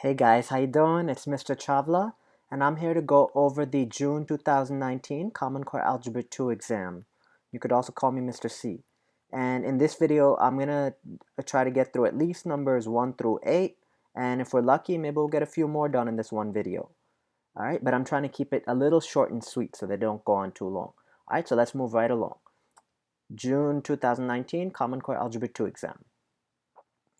Hey guys, how you doing? It's Mr. Chavla, and I'm here to go over the June 2019 Common Core Algebra 2 exam. You could also call me Mr. C. And in this video, I'm gonna try to get through at least numbers 1 through 8, and if we're lucky, maybe we'll get a few more done in this one video. Alright, but I'm trying to keep it a little short and sweet so they don't go on too long. Alright, so let's move right along. June 2019 Common Core Algebra 2 exam.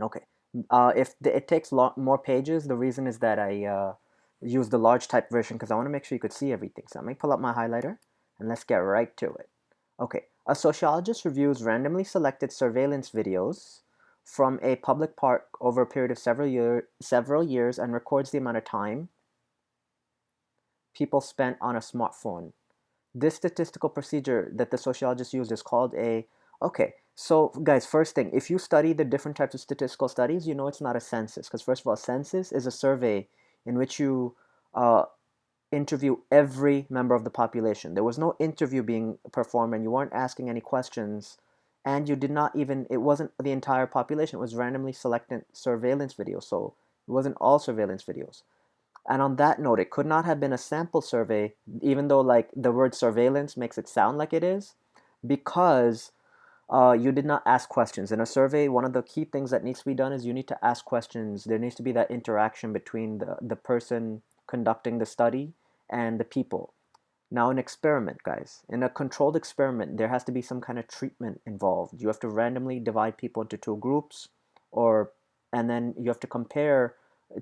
Okay. If it takes more pages, the reason is that I use the large type version because I want to make sure you could see everything. So let me pull up my highlighter and let's get right to it. Okay. A sociologist reviews randomly selected surveillance videos from a public park over a period of several years and records the amount of time people spent on a smartphone. This statistical procedure that the sociologist used is called a, okay, so guys, first thing, if you study the different types of statistical studies, you know it's not a census, because first of all, a census is a survey in which you interview every member of the population. There was no interview being performed and you weren't asking any questions, and you did not even, it wasn't the entire population, it was randomly selected surveillance videos, so it wasn't all surveillance videos. And on that note, it could not have been a sample survey, even though like the word surveillance makes it sound like it is, because you did not ask questions. In a survey, one of the key things that needs to be done is you need to ask questions. There needs to be that interaction between the person conducting the study and the people. Now, an experiment, guys. In a controlled experiment, there has to be some kind of treatment involved. You have to randomly divide people into two groups, or and then you have to compare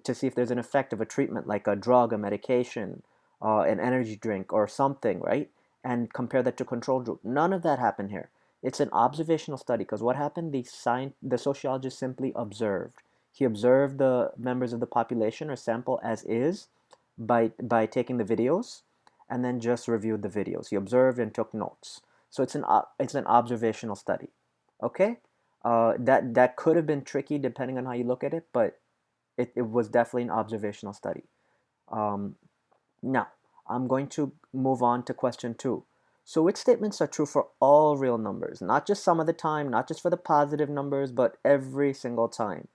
to see if there's an effect of a treatment, like a drug, a medication, an energy drink, or something, right? And compare that to control group. None of that happened here. It's an observational study because what happened? The sociologist simply observed. He observed the members of the population or sample as is by taking the videos and then just reviewed the videos. He observed and took notes. So it's an observational study. Okay? That could have been tricky depending on how you look at it, but it was definitely an observational study. Um, Now, I'm going to move on to question 2. So which statements are true for all real numbers? Not just some of the time, not just for the positive numbers, but every single time.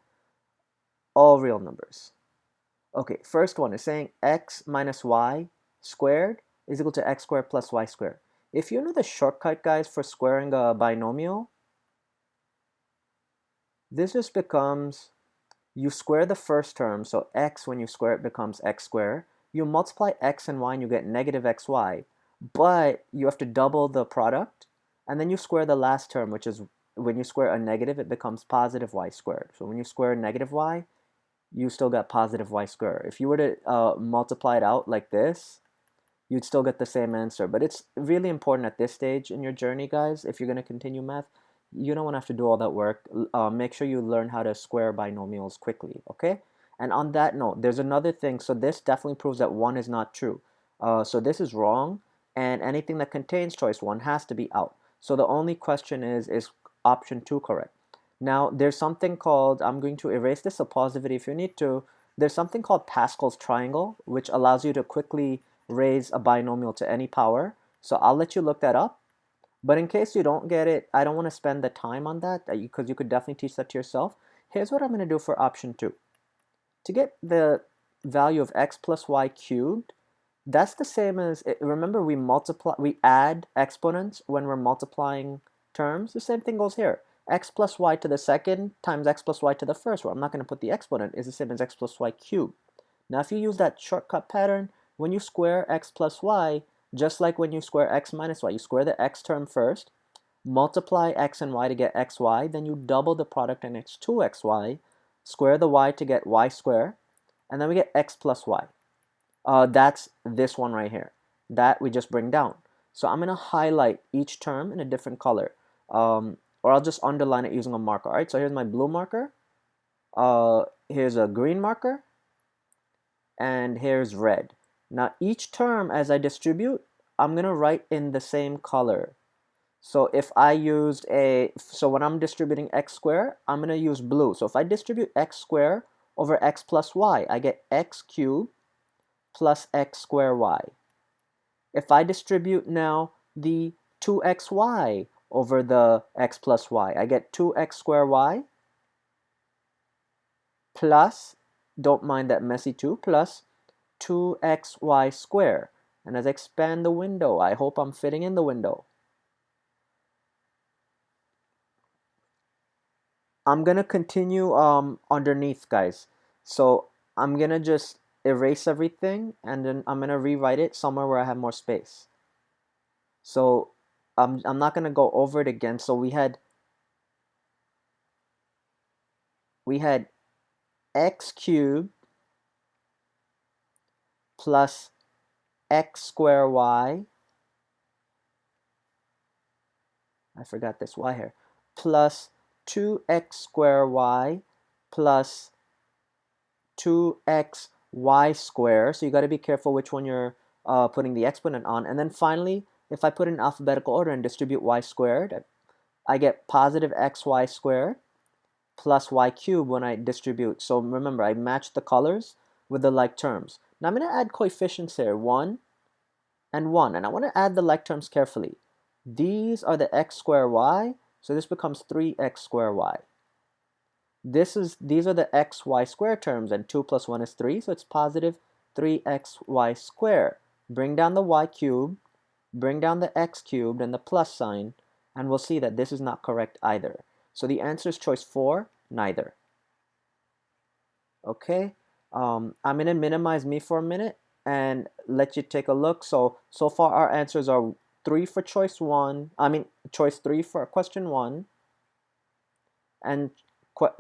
All real numbers. Okay, first one is saying x minus y squared is equal to x squared plus y squared. If you know the shortcut, guys, for squaring a binomial, this just becomes, you square the first term, so x, when you square it, becomes x squared. You multiply x and y and you get negative xy, but you have to double the product, and then you square the last term, which is, when you square a negative, it becomes positive y squared. So when you square negative y, you still got positive y squared. If you were to multiply it out like this, you'd still get the same answer. But it's really important at this stage in your journey, guys, if you're going to continue math, you don't want to have to do all that work. Make sure you learn how to square binomials quickly, okay? And on that note, there's another thing. So this definitely proves that 1 is not true. So this is wrong, and anything that contains choice 1 has to be out. So the only question is option 2 correct? Now, there's something called, I'm going to erase this, so pause the video if you need to. There's something called Pascal's triangle, which allows you to quickly raise a binomial to any power. So I'll let you look that up. But in case you don't get it, I don't want to spend the time on that because you could definitely teach that to yourself. Here's what I'm going to do for option 2. To get the value of x plus y cubed, that's the same as, remember we add exponents when we're multiplying terms. The same thing goes here. X plus y to the second times x plus y to the first, where I'm not going to put the exponent, is the same as x plus y cubed. Now if you use that shortcut pattern, when you square x plus y, just like when you square x minus y, you square the x term first, multiply x and y to get xy, then you double the product and it's 2xy, square the y to get y squared, and then we get x plus y. That's this one right here. That we just bring down. So I'm going to highlight each term in a different color. Or I'll just underline it using a marker. All right, so here's my blue marker. Here's a green marker. And here's red. Now each term as I distribute, I'm going to write in the same color. So if I used so when I'm distributing x squared, I'm going to use blue. So if I distribute x squared over x plus y, I get x cubed plus x squared y. If I distribute now the 2xy over the x plus y, I get 2x squared y plus don't mind that messy 2, plus 2xy squared. And as I expand the window, I hope I'm fitting in the window. I'm gonna continue underneath, guys. So I'm gonna just erase everything and then I'm gonna rewrite it somewhere where I have more space. So I'm not gonna go over it again. So we had x cubed plus x squared y. I forgot this y here. Plus 2x squared y plus 2xy squared. So you got to be careful which one you're putting the exponent on. And then finally, if I put in alphabetical order and distribute y squared, I get positive xy squared plus y cubed when I distribute. So remember, I match the colors with the like terms. Now I'm going to add coefficients here, 1 and 1. And I want to add the like terms carefully. These are the x squared y, so this becomes 3x squared y. These are the xy squared terms, and 2 plus 1 is 3, so it's positive 3xy squared. Bring down the y cubed, bring down the x cubed and the plus sign, and we'll see that this is not correct either. So the answer is choice 4, neither. Okay, I'm going to minimize me for a minute and let you take a look. So far our answers are 3 for choice 1, choice 3 for question 1, and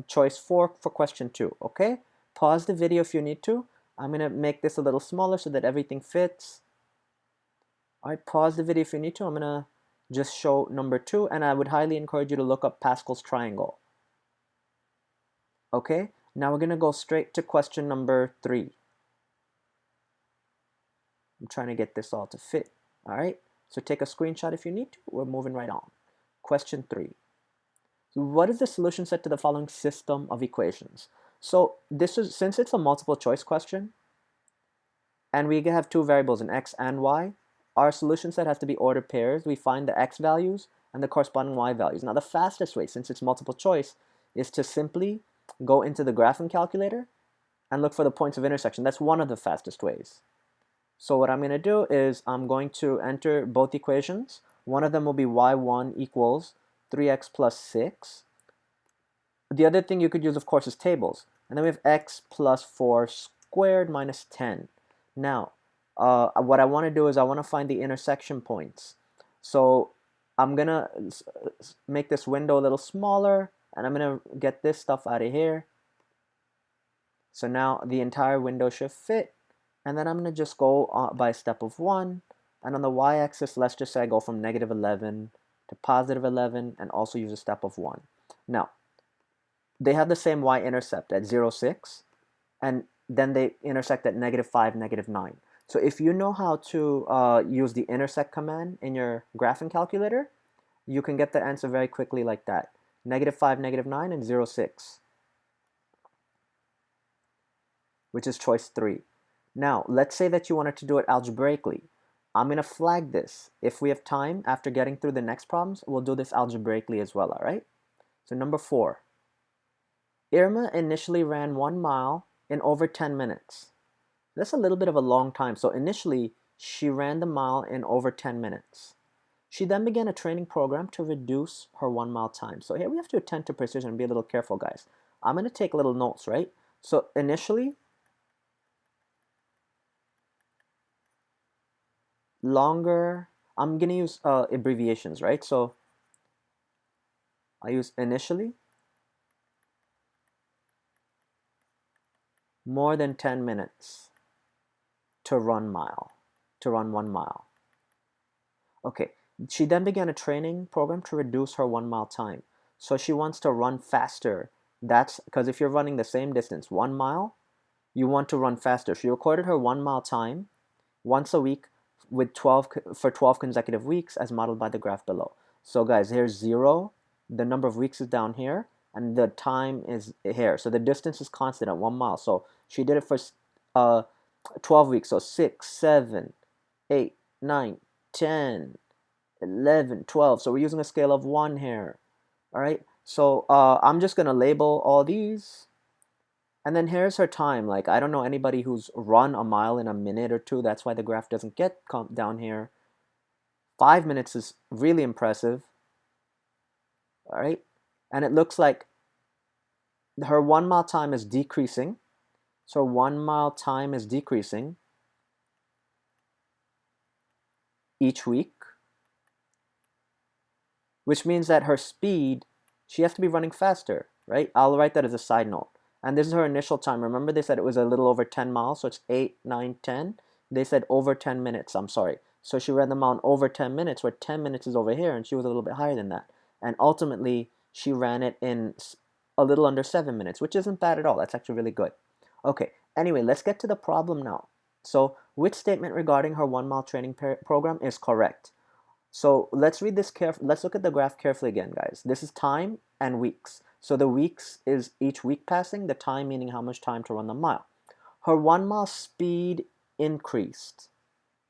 choice 4 for question 2, okay? Pause the video if you need to. I'm going to make this a little smaller so that everything fits. All right, pause the video if you need to. I'm going to just show number 2, and I would highly encourage you to look up Pascal's triangle. Okay, now we're going to go straight to question number 3. I'm trying to get this all to fit. All right, so take a screenshot if you need to. We're moving right on. Question 3. What is the solution set to the following system of equations? So since it's a multiple choice question, and we have two variables in x and y, our solution set has to be ordered pairs. We find the x values and the corresponding y values. Now the fastest way, since it's multiple choice, is to simply go into the graphing calculator and look for the points of intersection. That's one of the fastest ways. So what I'm going to do is I'm going to enter both equations. One of them will be y1 equals 3x plus 6. The other thing you could use, of course, is tables. And then we have x plus 4 squared minus 10. Now, what I want to do is I want to find the intersection points. So I'm going to make this window a little smaller, and I'm going to get this stuff out of here. So now the entire window should fit. And then I'm going to just go by a step of 1. And on the y-axis, let's just say I go from negative 11 to positive 11, and also use a step of 1. Now, they have the same y-intercept at 0, 6, and then they intersect at negative 5, negative 9. So if you know how to use the intersect command in your graphing calculator, you can get the answer very quickly like that. Negative 5, negative 9, and 0, 6, which is choice 3. Now, let's say that you wanted to do it algebraically. I'm going to flag this. If we have time after getting through the next problems, we'll do this algebraically as well, all right? So number 4. Irma initially ran 1 mile in over 10 minutes. That's a little bit of a long time. So initially, she ran the mile in over 10 minutes. She then began a training program to reduce her 1 mile time. So here we have to attend to precision and be a little careful, guys. I'm going to take little notes, right? So initially, longer, I'm going to use abbreviations, right? So I use initially, more than 10 minutes to run 1 mile. Okay, she then began a training program to reduce her 1 mile time. So she wants to run faster. That's because if you're running the same distance, 1 mile, you want to run faster. She recorded her 1 mile time once a week with 12 consecutive weeks as modeled by the graph below. So guys, here's 0, the number of weeks is down here, and the time is here. So the distance is constant at 1 mile. So she did it for 12 weeks. So 6, 7, 8, 9, 10, 11, 12. So we're using a scale of 1 here. All right. So I'm just going to label all these. And then here's her time. Like, I don't know anybody who's run a mile in a minute or two. That's why the graph doesn't get down here. 5 minutes is really impressive. All right. And it looks like her 1 mile time is decreasing. So 1 mile time is decreasing each week, which means that her speed, she has to be running faster, right? I'll write that as a side note. And this is her initial time. Remember they said it was a little over 10 miles, so it's 8, 9, 10. They said over 10 minutes, I'm sorry. So she ran the mile in over 10 minutes, where 10 minutes is over here, and she was a little bit higher than that. And ultimately, she ran it in a little under 7 minutes, which isn't bad at all. That's actually really good. Okay, anyway, let's get to the problem now. So, which statement regarding her 1 mile training program is correct? So let's read this carefully. Let's look at the graph carefully again, guys. This is time and weeks. So the weeks is each week passing, the time meaning how much time to run the mile. Her 1 mile speed increased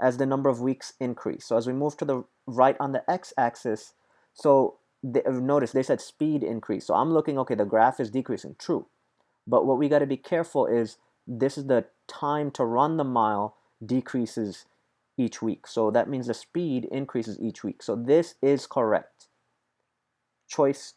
as the number of weeks increased. So as we move to the right on the x-axis, so notice they said speed increase. So I'm looking, okay, the graph is decreasing, true. But what we got to be careful is this is the time to run the mile decreases each week. So that means the speed increases each week. So this is correct. Choice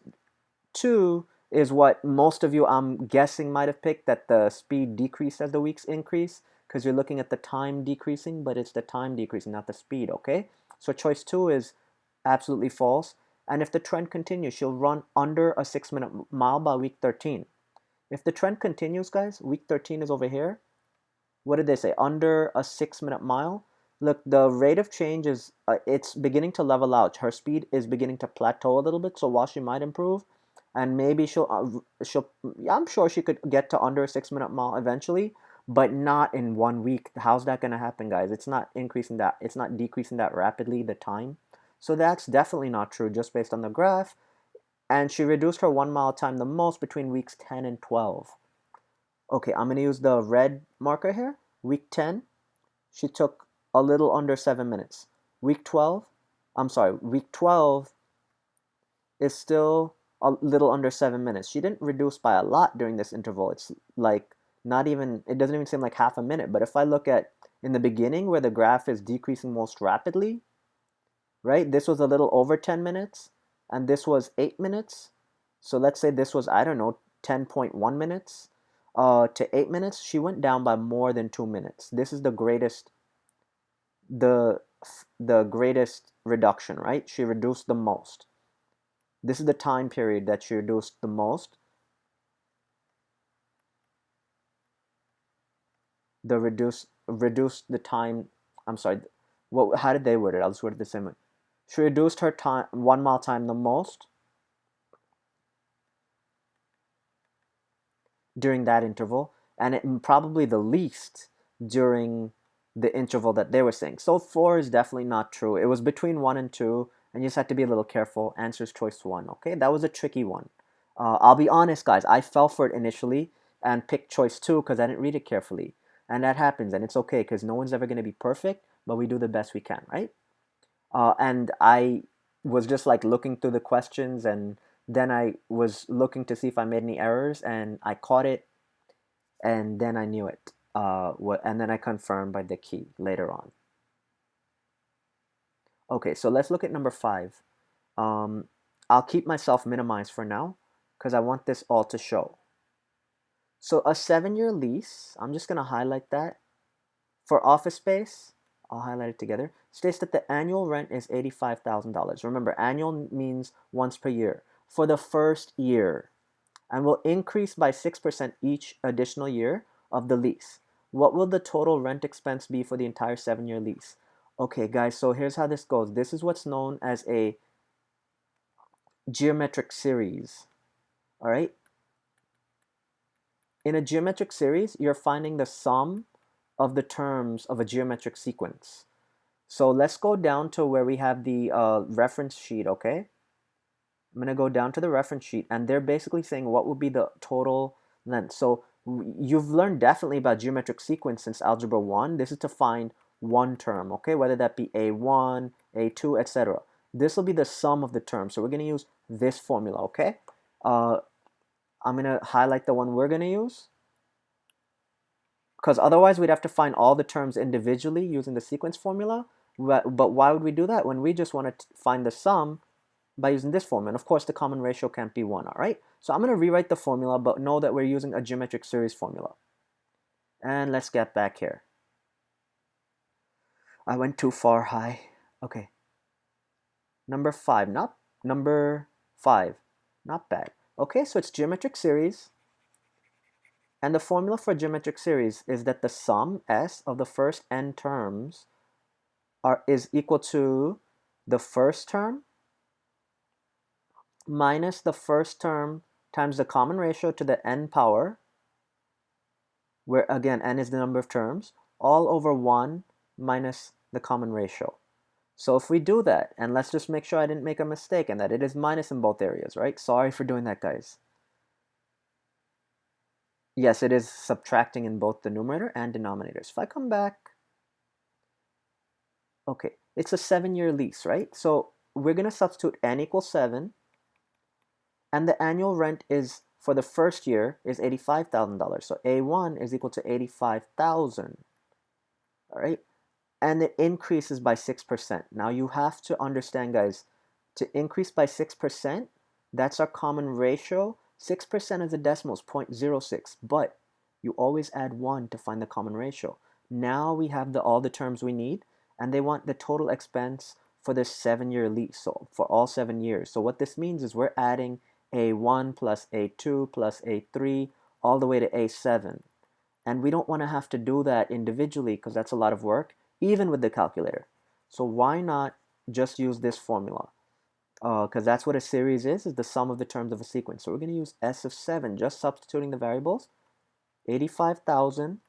2 is what most of you, I'm guessing, might have picked, that the speed decreased as the weeks increase, because you're looking at the time decreasing, but it's the time decreasing, not the speed, okay? So choice 2 is absolutely false. And if the trend continues, she'll run under a 6-minute mile by week 13. If the trend continues, guys, week 13 is over here. What did they say? Under a 6-minute mile. Look, the rate of change is, it's beginning to level out. Her speed is beginning to plateau a little bit. So while she might improve, and maybe I'm sure she could get to under a 6-minute mile eventually, but not in 1 week. How's that going to happen, guys? It's not increasing that. It's not decreasing that rapidly, the time. So that's definitely not true, just based on the graph. And she reduced her 1 mile time the most between weeks 10 and 12. Okay, I'm going to use the red marker here. Week 10, she took a little under 7 minutes. Week 12, week 12 is still a little under 7 minutes. She didn't reduce by a lot during this interval. It's like not even, it doesn't even seem like half a minute. But if I look at in the beginning where the graph is decreasing most rapidly, right? This was a little over 10 minutes and this was 8 minutes. So let's say this was, I don't know, 10.1 minutes to 8 minutes. She went down by more than 2 minutes. This is the greatest greatest reduction, right? She reduced the most. This is the time period that she reduced the most. The reduced the time. I'm sorry. What? How did they word it? I'll just word it the same way. She reduced her time 1 mile time the most during that interval, and it probably the least during the interval that they were saying. So 4 is definitely not true. It was between 1 and 2, and you just have to be a little careful. Answer is choice 1, okay? That was a tricky one. I'll be honest, guys. I fell for it initially and picked choice 2 because I didn't read it carefully. And that happens, and it's okay because no one's ever going to be perfect, but we do the best we can, right? And I was just like looking through the questions, and then I was looking to see if I made any errors, and I caught it, and then I knew it. And then I confirmed by the key later on. Okay, so let's look at number 5. I'll keep myself minimized for now because I want this all to show. So a 7-year lease, I'm just going to highlight that. For office space, I'll highlight it together, states that the annual rent is $85,000. Remember, annual means once per year. For the first year, and will increase by 6% each additional year of the lease. What will the total rent expense be for the entire 7-year lease? Okay, guys, so here's how this goes. This is what's known as a geometric series. All right? In a geometric series, you're finding the sum of the terms of a geometric sequence. So let's go down to where we have the reference sheet, okay? I'm going to go down to the reference sheet, and they're basically saying what would be the total length. So you've learned definitely about geometric sequence since Algebra 1. This is to find one term, okay? Whether that be A1, A2, etc. This will be the sum of the terms. So we're going to use this formula, okay? I'm going to highlight the one we're going to use. because otherwise we'd have to find all the terms individually using the sequence formula. But why would we do that when we just want to find the sum by using this formula? And of course, the common ratio can't be 1, all right? So I'm going to rewrite the formula, but know that we're using a geometric series formula. And let's get back here. I went too far high. Okay. Number 5, not bad. Okay, so it's geometric series. And the formula for geometric series is that the sum S of the first n terms is equal to the first term minus the first term times the common ratio to the n power, where again n is the number of terms, all over 1 minus the common ratio. So if we do that, and let's just make sure I didn't make a mistake and that it is minus in both areas, right? Sorry for doing that, guys. Yes, it is subtracting in both the numerator and denominator. So if I come back, okay, it's a 7-year lease, right? So we're going to substitute n equals 7, and the annual rent is, for the first year, is $85,000. So A1 is equal to 85,000, all right? And it increases by 6%. Now you have to understand, guys, to increase by 6%, that's our common ratio. 6% is a decimal, is 0.06, but you always add 1 to find the common ratio. Now we have all the terms we need, and they want the total expense for this 7-year lease, so for all 7 years. So what this means is we're adding A1 plus A2 plus A3 all the way to A7. And we don't want to have to do that individually because that's a lot of work, even with the calculator. So why not just use this formula? Because that's what a series is the sum of the terms of a sequence. So we're going to use S of 7, just substituting the variables. 85,000.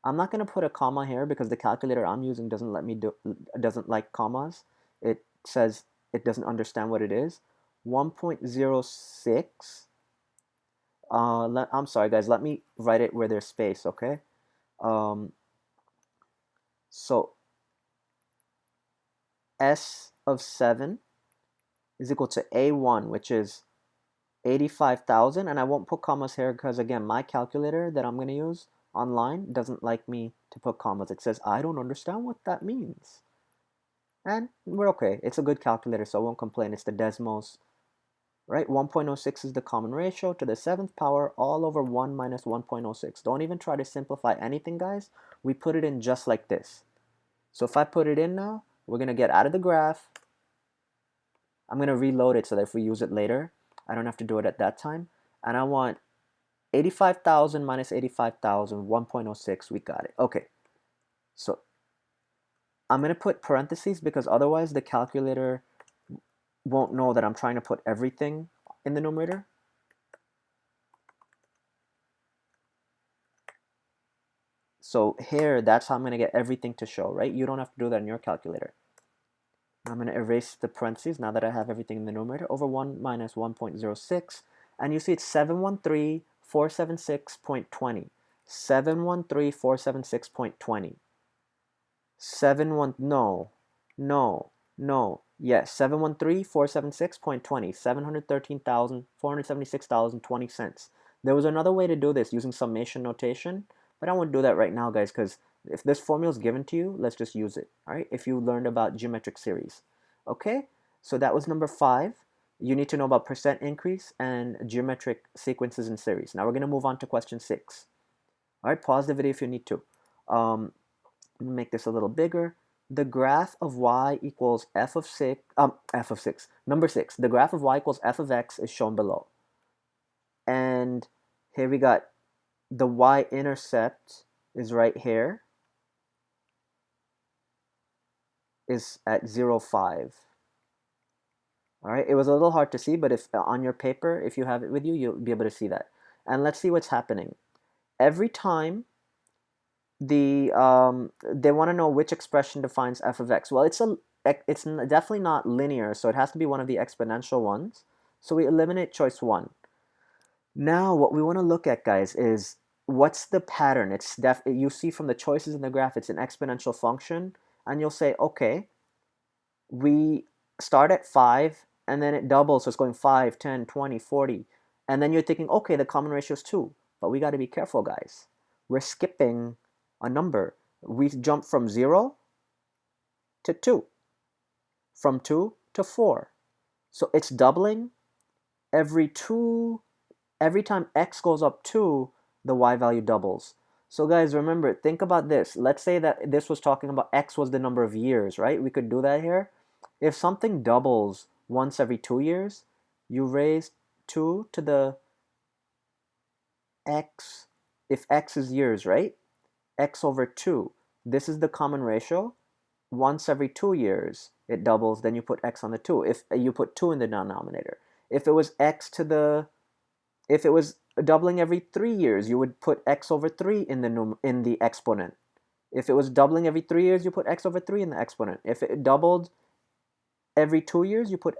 I'm not going to put a comma here because the calculator I'm using doesn't like commas. It says it doesn't understand what it is. 1.06. I'm sorry, guys. Let me write it where there's space, okay? So S of 7 is equal to A1, which is 85,000. And I won't put commas here because, again, my calculator that I'm going to use online doesn't like me to put commas. It says, I don't understand what that means. And we're okay. It's a good calculator, so I won't complain. It's the decimals, right? 1.06 is the common ratio to the 7th power all over 1 minus 1.06. Don't even try to simplify anything, guys. We put it in just like this. So if I put it in now, we're going to get out of the graph. I'm going to reload it so that if we use it later, I don't have to do it at that time. And I want 85,000 minus 85,000, 1.06. We got it. Okay. So I'm going to put parentheses because otherwise the calculator won't know that I'm trying to put everything in the numerator. So here, that's how I'm going to get everything to show, right? You don't have to do that in your calculator. I'm going to erase the parentheses now that I have everything in the numerator over 1 minus 1.06. And you see it's 713,476.20. 713,476.20. No. Yes, 713,476.20. $713,476.20. There was another way to do this using summation notation, but I won't do that right now, guys, because if this formula is given to you, let's just use it, all right? If you learned about geometric series. Okay, so that was number 5. You need to know about percent increase and geometric sequences in series. Now we're going to move on to question 6. All right, pause the video if you need to. Let me make this a little bigger. The graph of y equals number 6. The graph of y equals f of x is shown below. And here we got the y-intercept is right here, is at 0.5. All right, it was a little hard to see, but if on your paper, if you have it with you, you'll be able to see that. And let's see what's happening. Every time they want to know which expression defines f of x. Well, it's definitely not linear, so it has to be one of the exponential ones. So we eliminate choice 1. Now, what we want to look at, guys, is what's the pattern? You see from the choices in the graph, it's an exponential function, and you'll say, okay, we start at 5, and then it doubles, so it's going 5, 10, 20, 40, and then you're thinking, okay, the common ratio is 2, but we got to be careful, guys. We're skipping a number. We jump from 0 to 2, from 2 to 4. So it's doubling every time x goes up 2, the y value doubles. So guys, remember, think about this. Let's say that this was talking about x was the number of years, right? We could do that here. If something doubles once every 2 years, you raise 2 to the x, if x is years, right? X over 2. This is the common ratio. Once every 2 years, it doubles, then you put x on the 2. If you put 2 in the denominator. If it was if it was doubling every 3 years, you would put x over 3 in the exponent. If it was doubling every 3 years, you put x over 3 in the exponent. If it doubled every 2 years, you put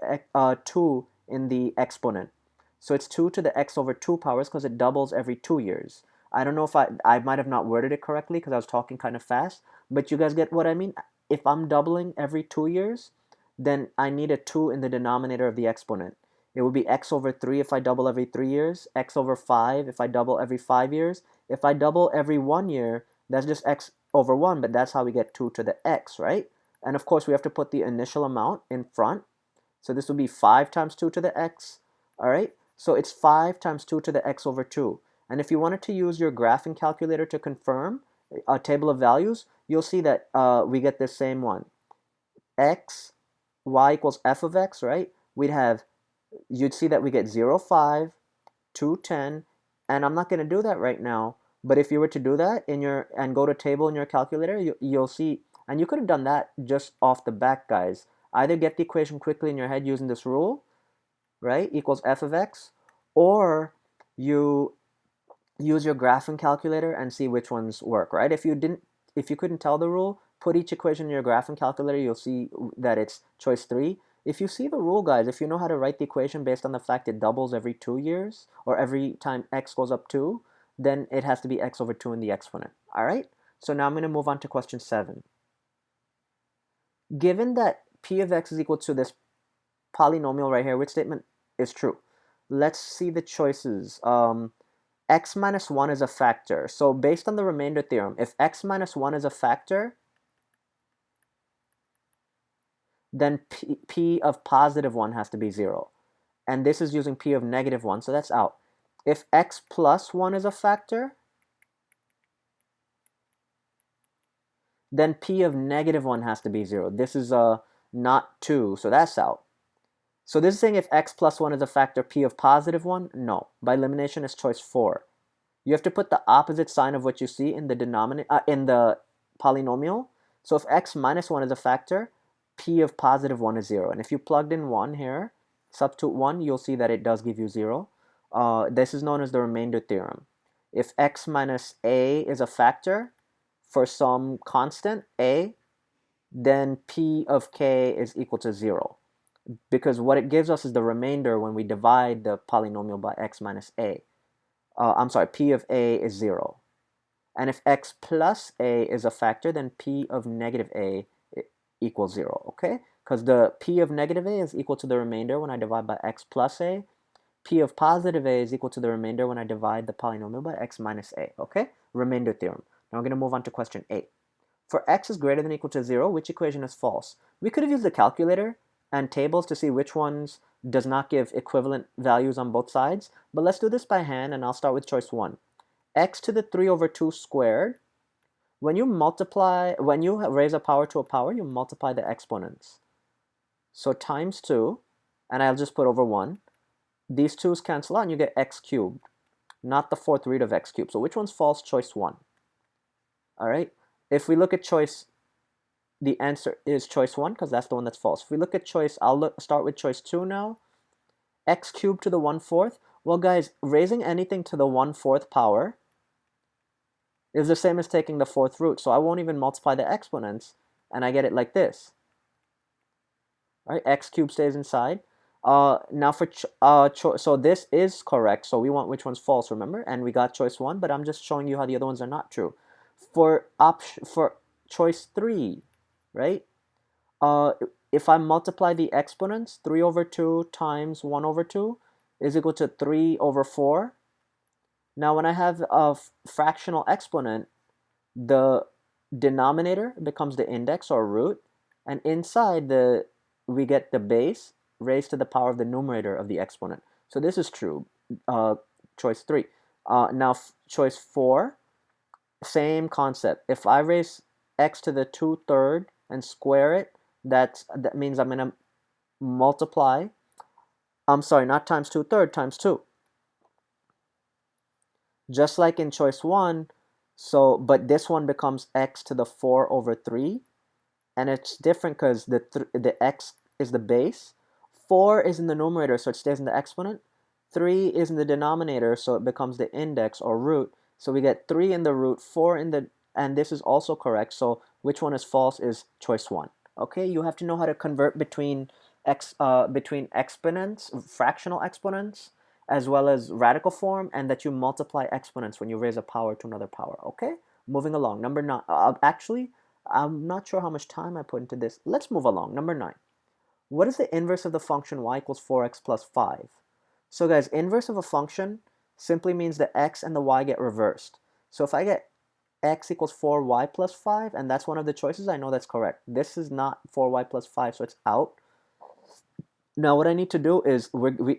2 in the exponent. So it's 2 to the x over 2 powers because it doubles every 2 years. I don't know if I might have not worded it correctly because I was talking kind of fast, but you guys get what I mean? If I'm doubling every 2 years, then I need a 2 in the denominator of the exponent. It would be x over 3 if I double every 3 years, x over 5 if I double every 5 years. If I double every 1 year, that's just x over 1, but that's how we get 2 to the x, right? And of course, we have to put the initial amount in front. So this would be 5 times 2 to the x, all right? So it's 5 times 2 to the x over 2. And if you wanted to use your graphing calculator to confirm a table of values, you'll see that we get the same one. X, y equals f of x, right? You'd see that we get 0, 5, 2, 10, and I'm not going to do that right now, but if you were to do that and go to table in your calculator, you'll see, and you could have done that just off the back, guys. Either get the equation quickly in your head using this rule, right, equals f of x, or you use your graphing calculator and see which ones work, right? If you couldn't tell the rule, put each equation in your graphing calculator, you'll see that it's choice 3. If you see the rule, guys, if you know how to write the equation based on the fact it doubles every 2 years, or every time x goes up 2, then it has to be x over 2 in the exponent, all right? So now I'm going to move on to question 7. Given that p of x is equal to this polynomial right here, which statement is true? Let's see the choices. X minus 1 is a factor. So based on the remainder theorem, if x minus 1 is a factor, then p of positive 1 has to be 0. And this is using p of negative 1, so that's out. If x plus 1 is a factor, then p of negative 1 has to be 0. This is not 2, so that's out. So this is saying if x plus 1 is a factor, p of positive 1? No. By elimination, it's choice 4. You have to put the opposite sign of what you see in the denominator in the polynomial. So if x minus 1 is a factor, p of positive 1 is 0. And if you plugged in 1 here, substitute 1, you'll see that it does give you 0. This is known as the remainder theorem. If x minus a is a factor for some constant a, then p of k is equal to 0. Because what it gives us is the remainder when we divide the polynomial by x minus a. I'm sorry, p of a is 0. And if x plus a is a factor, then p of negative a equals 0, okay? Because the p of negative a is equal to the remainder when I divide by x plus a. P of positive a is equal to the remainder when I divide the polynomial by x minus a, okay? Remainder theorem. Now we're going to move on to question 8. For x is greater than or equal to 0, which equation is false? We could have used the calculator and tables to see which ones does not give equivalent values on both sides, but let's do this by hand, and I'll start with choice 1. X to the 3 over 2 squared. When you raise a power to a power, you multiply the exponents. So times 2, and I'll just put over 1. These 2's cancel out, and you get x cubed, not the fourth root of x cubed. So which one's false? Choice 1. All right. If we look at choice, the answer is choice 1 because that's the one that's false. If we look at choice, start with choice 2 now. X cubed to the 1/4. Well, guys, raising anything to the 1/4 power is the same as taking the fourth root. So I won't even multiply the exponents, and I get it like this. All right, x cubed stays inside. Now for so this is correct. So we want which one's false, remember? And we got choice 1, but I'm just showing you how the other ones are not true. For choice 3, right? If I multiply the exponents, 3 over 2 times 1 over 2 is equal to 3 over 4. Now when I have a fractional exponent, the denominator becomes the index or root, and inside we get the base raised to the power of the numerator of the exponent. So this is true, choice 3. Now choice 4, same concept. If I raise x to the 2/3 and square it, that means I'm going to multiply, I'm sorry, not times 2/3, times 2. Just like in choice 1, so, but this one becomes x to the 4/3, and it's different because the x is the base, 4 is in the numerator, so it stays in the exponent, 3 is in the denominator, so it becomes the index or root. So we get 3 in the root, 4 in the, and this is also correct. So which one is false is choice 1. Okay, you have to know how to convert between exponents, fractional exponents, as well as radical form, and that you multiply exponents when you raise a power to another power. Okay, moving along. Number 9. Actually, I'm not sure how much time I put into this. Let's move along. Number 9. What is the inverse of the function y equals 4x plus 5? So guys, inverse of a function simply means the x and the y get reversed. So if I get x equals 4y plus 5, and that's one of the choices, I know that's correct. This is not 4y plus 5, so it's out. Now what I need to do is,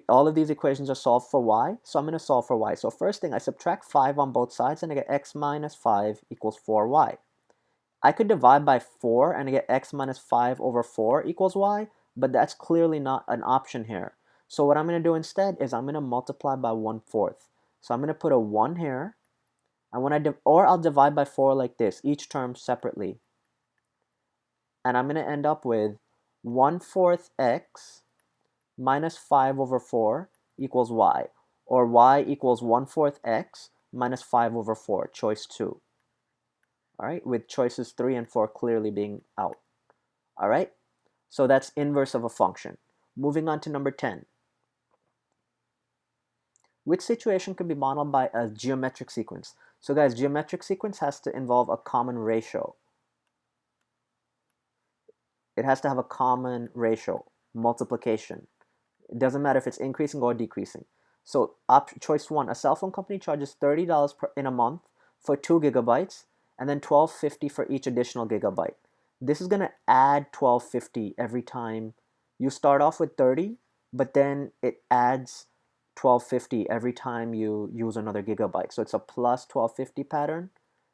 all of these equations are solved for y, so I'm going to solve for y. So first thing, I subtract 5 on both sides, and I get x minus 5 equals 4y. I could divide by 4 and get x minus 5 over 4 equals y, but that's clearly not an option here. So what I'm going to do instead is I'm going to multiply by 1/4. So I'm going to put a 1 here, and when I'll divide by 4 like this, each term separately. And I'm going to end up with 1/4 x minus 5 over 4 equals y, or y equals 1/4 x minus 5 over 4, choice 2. All right, with choices 3 and 4 clearly being out. All right, so that's inverse of a function. Moving on to number 10. Which situation can be modeled by a geometric sequence? So guys, geometric sequence has to involve a common ratio. It has to have a common ratio, multiplication. It doesn't matter if it's increasing or decreasing. So choice 1, a cell phone company charges $30 in a month for 2 gigabytes, and then $12.50 for each additional gigabyte. This is going to add $12.50 every time. You start off with 30, but then it adds $12.50 every time you use another gigabyte. So it's a plus $12.50 pattern.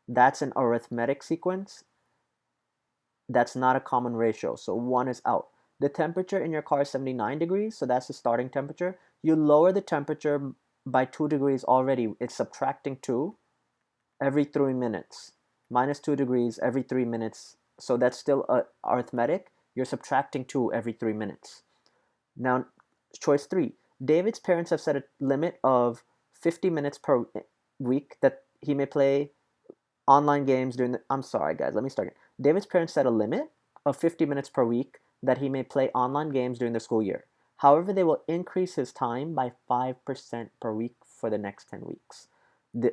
That's an arithmetic sequence. That's not a common ratio, so 1 is out. The temperature in your car is 79 degrees, so that's the starting temperature. You lower the temperature by 2 degrees already. It's subtracting 2 every 3 minutes. Minus 2 degrees every 3 minutes. So that's still arithmetic. You're subtracting 2 every 3 minutes. Now, choice 3. David's parents have set a limit of 50 minutes per week that he may play online games during the... I'm sorry, guys. Let me start again. David's parents set a limit of 50 minutes per week that he may play online games during the school year. However, they will increase his time by 5% per week for the next 10 weeks.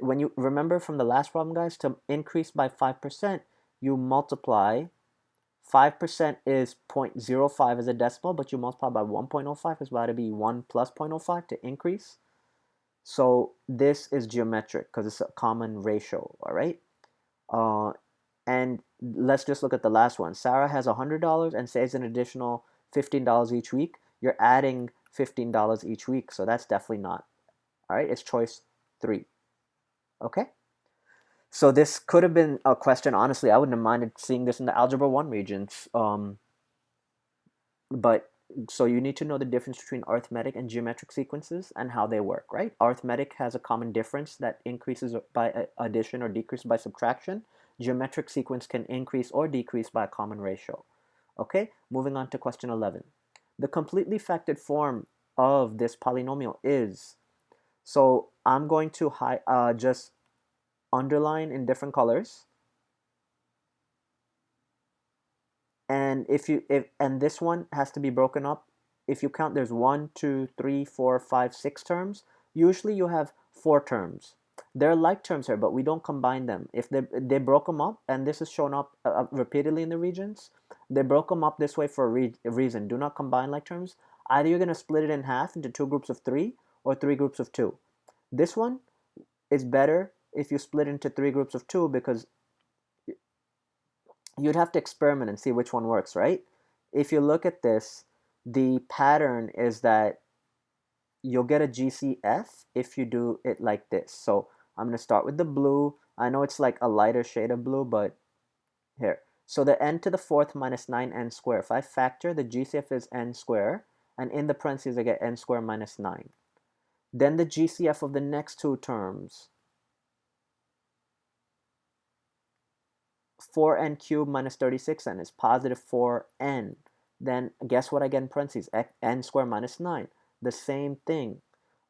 When you remember from the last problem, guys, to increase by 5%, you multiply. 5% is 0.05 as a decimal, but you multiply by 1.05 is about to be 1 plus 0.05 to increase. So this is geometric because it's a common ratio, all right? And let's just look at the last one. Sarah has $100 and saves an additional $15 each week. You're adding $15 each week, so that's definitely not. All right, it's choice 3. Okay? So this could have been a question. Honestly, I wouldn't have minded seeing this in the Algebra 1 Regents. But so you need to know the difference between arithmetic and geometric sequences and how they work, right? Arithmetic has a common difference that increases by addition or decreases by subtraction. Geometric sequence can increase or decrease by a common ratio. Okay, moving on to question 11. The completely factored form of this polynomial is, so I'm going to just underline in different colors. And and this one has to be broken up. If you count, there's 1, 2, 3, 4, 5, 6 terms. Usually you have 4 terms. They're like terms here, but we don't combine them. If they broke them up, and this is shown up repeatedly in the Regents, they broke them up this way for a reason. Do not combine like terms. Either you're going to split it in half into 2 groups of 3 or 3 groups of 2. This one is better if you split into 3 groups of 2 because you'd have to experiment and see which one works, right? If you look at this, the pattern is that you'll get a GCF if you do it like this. So I'm going to start with the blue. I know it's like a lighter shade of blue, but here. So the n to the fourth minus 9n squared. If I factor, the GCF is n squared, and in the parentheses I get n squared minus 9. Then the GCF of the next two terms, 4n cubed minus 36n is positive 4n. Then guess what I get in parentheses? N squared minus 9. The same thing.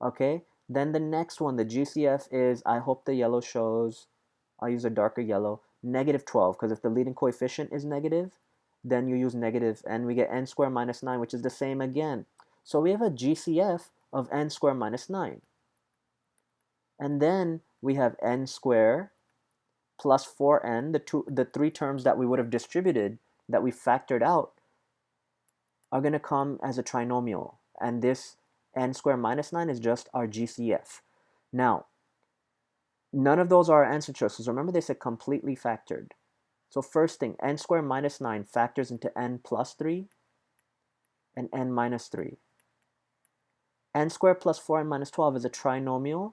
Okay? Then the next one, the GCF is, I hope the yellow shows, I'll use a darker yellow, negative 12, because if the leading coefficient is negative, then you use negative, and we get n squared minus 9, which is the same again. So we have a GCF of n squared minus 9. And then we have n squared plus 4n, the three terms that we would have distributed, that we factored out, are going to come as a trinomial. And this n squared minus 9 is just our GCF. Now, none of those are our answer choices. Remember, they said completely factored. So first thing, n squared minus 9 factors into n plus 3 and n minus 3. N squared plus 4n minus 12 is a trinomial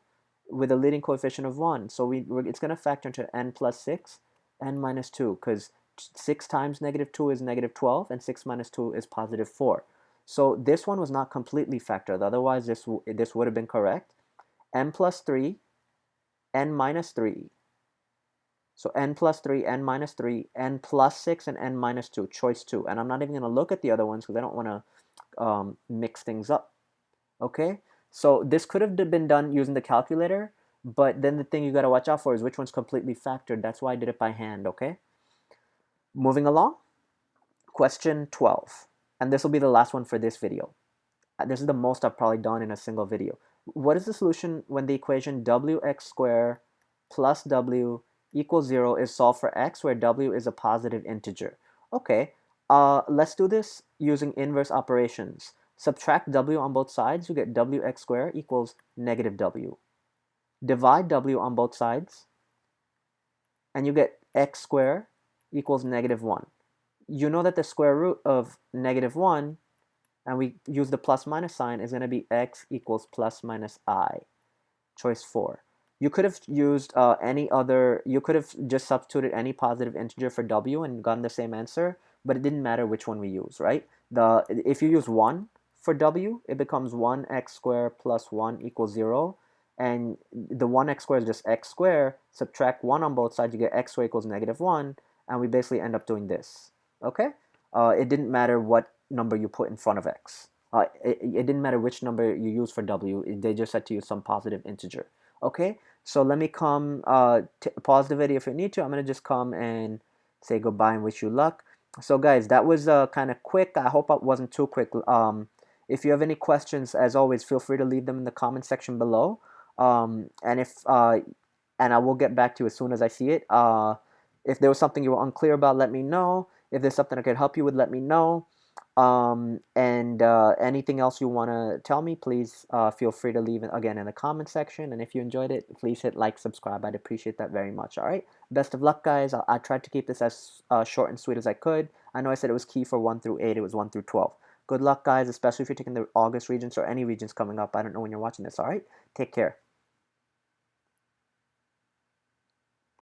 with a leading coefficient of 1. So it's going to factor into n plus 6, n minus 2, because 6 times negative 2 is negative 12, and 6 minus 2 is positive 4. So this one was not completely factored. Otherwise, this would have been correct. N plus 3, n minus 3. So n plus 3, n minus 3, n plus 6, and n minus 2, choice 2. And I'm not even going to look at the other ones because I don't want to mix things up. Okay, so this could have been done using the calculator, but then the thing you got to watch out for is which one's completely factored. That's why I did it by hand, okay? Moving along, question 12. And this will be the last one for this video. This is the most I've probably done in a single video. What is the solution when the equation wx squared plus w equals 0 is solved for x, where w is a positive integer? Okay, let's do this using inverse operations. Subtract w on both sides, you get wx squared equals negative w. Divide w on both sides, and you get x squared equals negative 1. You know that the square root of negative 1, and we use the plus minus sign, is going to be x equals plus minus I. Choice 4. You could have used you could have just substituted any positive integer for w and gotten the same answer, but it didn't matter which one we use, right? If you use 1 for w, it becomes 1x squared plus 1 equals 0, and the 1x squared is just x squared. Subtract 1 on both sides, you get x squared equals negative 1, and we basically end up doing this, okay? It didn't matter what number you put in front of x. It didn't matter which number you use for w, they just had to use some positive integer. Okay, so let me come, pause the video if you need to. I'm going to just come and say goodbye and wish you luck. So guys, that was kind of quick. I hope it wasn't too quick. If you have any questions, as always, feel free to leave them in the comment section below. And I will get back to you as soon as I see it. If there was something you were unclear about, let me know. If there's something I could help you with, let me know. Anything else you want to tell me, please feel free to leave it again in the comment section. And if you enjoyed it, please hit like, subscribe. I'd appreciate that very much. All right, best of luck, guys. I tried to keep this as short and sweet as I could. I know I said it was key for 1 through 8. It was 1 through 12. Good luck, guys, especially if you're taking the August Regents or any Regents coming up. I don't know when you're watching this. All right, take care.